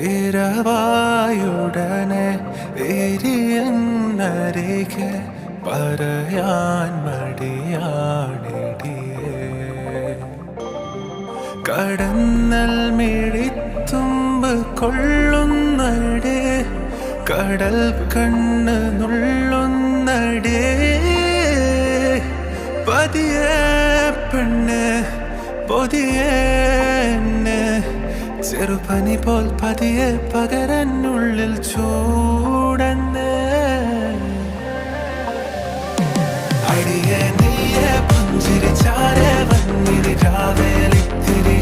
ഇരവായുടനെ എരിയന്നരികെ പറയാൻ മടിയാണിടിയേ കടന്നൽ മിഴിത്തുമ്പ് കൊള്ളുന്നടേ കടൽ കണ്ണ് നുള്ളുന്നടേ പതിയെ പെണ്ണ് പൊതിയെ ചെറുപനി പോൽ പതിയെ പകരനുള്ളിൽ ചൂടന്ന് അടിയെ നീയെ പുഞ്ചിരി ചാരെ വന്നിരി രാവേലിത്തിരി